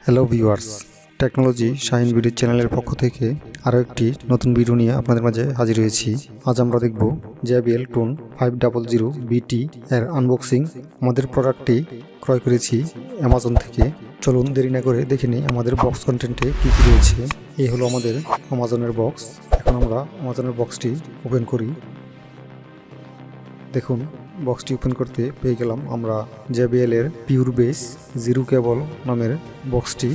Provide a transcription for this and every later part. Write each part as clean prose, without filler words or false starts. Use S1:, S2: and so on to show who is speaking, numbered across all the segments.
S1: Hello viewers, technology Shahin video চ্যানেলের পক্ষ থেকে আরও একটি নতুন ভিডিও নিয়ে আপনাদের মাঝে হাজির হয়েছি। আজ আমরা দেখব JBL টোন 500BT এর আনবক্সিং। আমাদের প্রোডাক্টটি ক্রয় করেছি অ্যামাজন থেকে। চলুন দেরি না করে দেখে নিই আমাদের বক্স কন্টেন্টে কী কী রয়েছে। এই হলো আমাদের অ্যামাজনের বক্স। এখন আমরা অ্যামাজনের বক্সটি ওপেন করি। দেখুন, বক্সটি ওপেন করতে পেয়ে গেলাম আমরা JBL এর পিওর বেস জিরো কেবল নামের বক্সটি।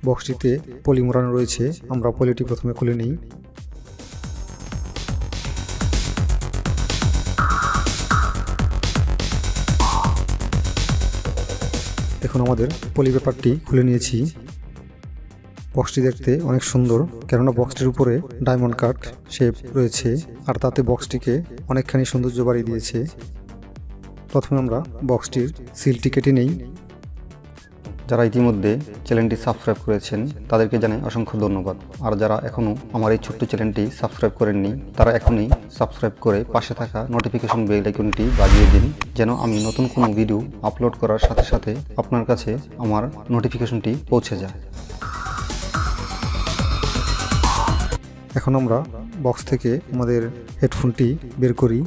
S1: বক্সটিতে পলি মোড়ানো রয়েছে। আমরা পলিটি প্রথমে খুলে নিই। এখন আমাদের পলি পেপারটি খুলে নিয়েছি। বক্সটি দেখতে অনেক সুন্দর, কেননা বক্সটির উপরে ডায়মন্ড কাট শেপ রয়েছে, আর তাতে বক্সটিকে অনেকখানি সৌন্দর্য বাড়িয়ে দিয়েছে। প্রথমে আমরা বক্সটির সিলটি কেটে নেই। যারা ইতিমধ্যে চ্যানেলটি সাবস্ক্রাইব করেছেন তাদেরকে জানাই অসংখ্য ধন্যবাদ। আর যারা এখনও আমার এই ছোট্ট চ্যানেলটি সাবস্ক্রাইব করেননি তারা এখনই সাবস্ক্রাইব করে পাশে থাকা নোটিফিকেশন বেল আইকনটি বাজিয়ে দিন, যেন আমি নতুন কোনো ভিডিও আপলোড করার সাথে সাথে আপনার কাছে আমার নোটিফিকেশনটি পৌঁছে যায়। এখন আমরা বক্স থেকে আমাদের হেডফোনটি বের করি।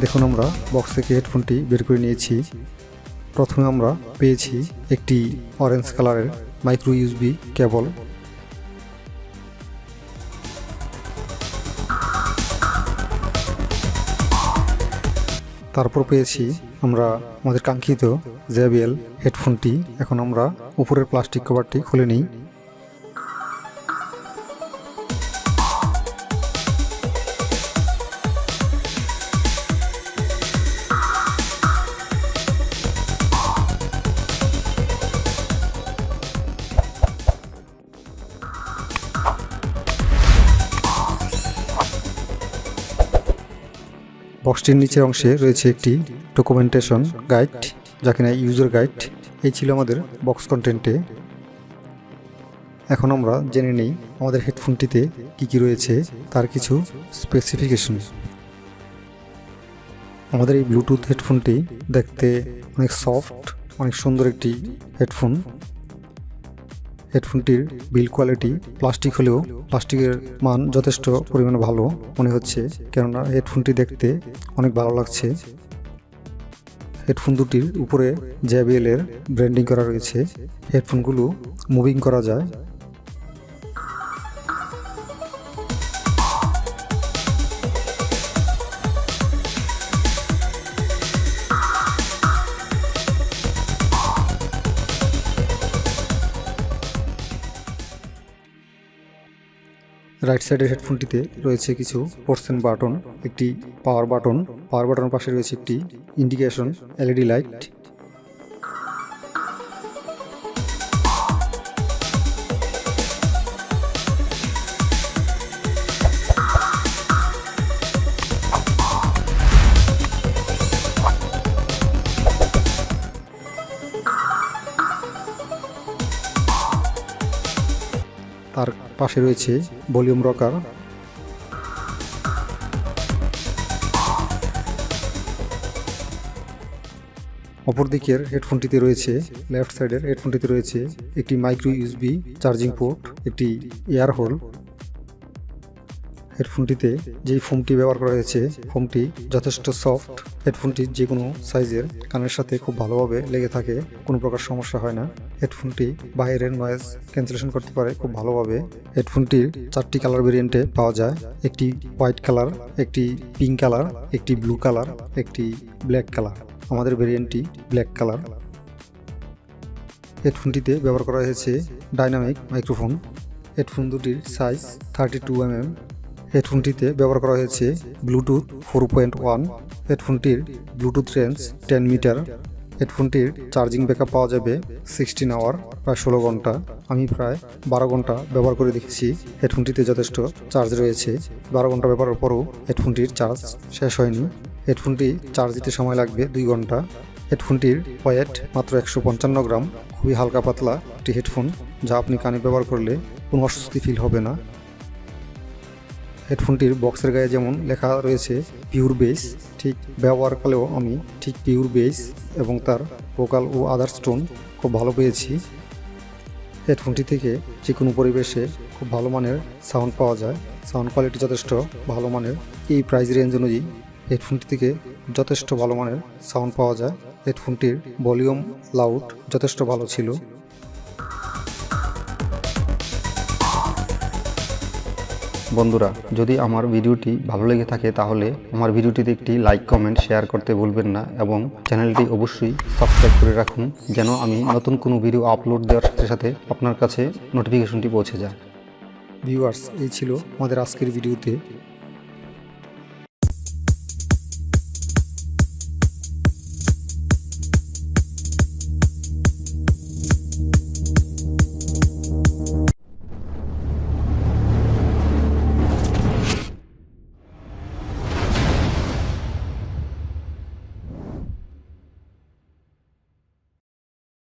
S1: দেখুন, আমরা বক্স থেকে হেডফোনটি বের করে নিয়েছি। প্রথমে আমরা পেয়েছি একটি অরেঞ্জ কালারের মাইক্রো ইউএসবি কেবল। তারপর পেয়েছি আমরা আমাদের কাঙ্ক্ষিত JBL হেডফোনটি। এখন আমরা উপরের প্লাস্টিক কভারটি খুলে নিই। বক্সটির নিচের অংশে রয়েছে একটি ডকুমেন্টেশন গাইড, যা কিনা ইউজার গাইড। এই ছিল আমাদের বক্স কন্টেন্টে। এখন আমরা জেনে নিই আমাদের হেডফোনটিতে কি কি রয়েছে তার কিছু স্পেসিফিকেশন। আমাদের এই ব্লুটুথ হেডফোনটি দেখতে অনেক সফট, অনেক সুন্দর একটি হেডফোন। হেডফোনটির বিল্ড কোয়ালিটি প্লাস্টিক হলেও প্লাস্টিকের মান যথেষ্ট পরিমাণে ভালো মনে হচ্ছে, কেননা হেডফোনটি দেখতে অনেক ভালো লাগছে। হেডফোন দুটির উপরে JBL এর ব্র্যান্ডিং করা রয়েছে। হেডফোনগুলো মুভিং করা যায়। রাইট সাইডের হেডফোনটিতে রয়েছে কিছু পোর্শন বাটন, একটি পাওয়ার বাটন। পাওয়ার বাটনের পাশে রয়েছে একটি ইন্ডিকেশন LED লাইট। তার পাশে রয়েছে ভলিউম রকার। অপরদিকের হেডফোনটিতে রয়েছে, লেফট সাইডের হেডফোনটিতে রয়েছে একটি মাইক্রো ইউএসবি চার্জিং পোর্ট, একটি এয়ার হোল। হেডফোনটিতে যেই ফোমটি ব্যবহার করা হয়েছে, ফোমটি যথেষ্ট সফট। হেডফোনটি যে কোনো সাইজের কানের সাথে খুব ভালোভাবে লেগে থাকে, কোনো প্রকার সমস্যা হয় না। হেডফোনটি বাইরের নয়েজ ক্যান্সেলেশন করতে পারে খুব ভালোভাবে। হেডফোনটির 4টি কালার ভেরিয়েন্টে পাওয়া যায়, একটি হোয়াইট কালার, একটি পিঙ্ক কালার, একটি ব্লু কালার, একটি ব্ল্যাক কালার। আমাদের ভেরিয়েন্টটি ব্ল্যাক কালার। হেডফোনটিতে ব্যবহার করা হয়েছে ডাইনামিক মাইক্রোফোন। হেডফোন দুটির সাইজ 32 mm। হেডফোনটিতে ব্যবহার করা হয়েছে ব্লুটুথ 4.1। হেডফোনটির ব্লুটুথ রেঞ্জ 10 মিটার। হেডফোনটির চার্জিং ব্যাকআপ পাওয়া যাবে 16 আওয়ার, প্রায় 16 ঘন্টা। আমি প্রায় 12 ঘন্টা ব্যবহার করে দেখেছি, হেডফোনটিতে যথেষ্ট চার্জ রয়েছে। 12 ঘন্টা ব্যবহারের পরও হেডফোনটির চার্জ শেষ হয়নি। হেডফোনটি চার্জ দিতে সময় লাগবে 2 ঘন্টা। হেডফোনটির ওয়েট মাত্র 155 গ্রাম। খুবই হালকা পাতলা একটি হেডফোন, যা আপনি কানে ব্যবহার করলে কোনো অস্বস্তি ফিল হবে না। হেডফোনটির বক্সের গায়ে যেমন লেখা রয়েছে পিওর বেস, ঠিক ব্যবহারকালেও আমি ঠিক পিওর বেস এবং তার ভোকাল ও আদার স্টোন খুব ভালো পেয়েছি। হেডফোনটি থেকে যে কোনো পরিবেশে খুব ভালো মানের সাউন্ড পাওয়া যায়। সাউন্ড কোয়ালিটি যথেষ্ট ভালো মানের। এই প্রাইস রেঞ্জ অনুযায়ী হেডফোনটি থেকে যথেষ্ট ভালো মানের সাউন্ড পাওয়া যায়। হেডফোনটির ভলিউম লাউড যথেষ্ট ভালো ছিল। বন্ধুরা, যদি আমার ভিডিওটি ভালো লেগে থাকে তাহলে আমার ভিডিওটিতে একটি লাইক, কমেন্ট, শেয়ার করতে ভুলবেন না এবং চ্যানেলটি অবশ্যই সাবস্ক্রাইব করে রাখুন, যেন আমি নতুন কোনো ভিডিও আপলোড দেওয়ার সাথে সাথে আপনার কাছে নোটিফিকেশনটি পৌঁছে যায়। ভিউয়ার্স, এই ছিল আমাদের আজকের ভিডিওতে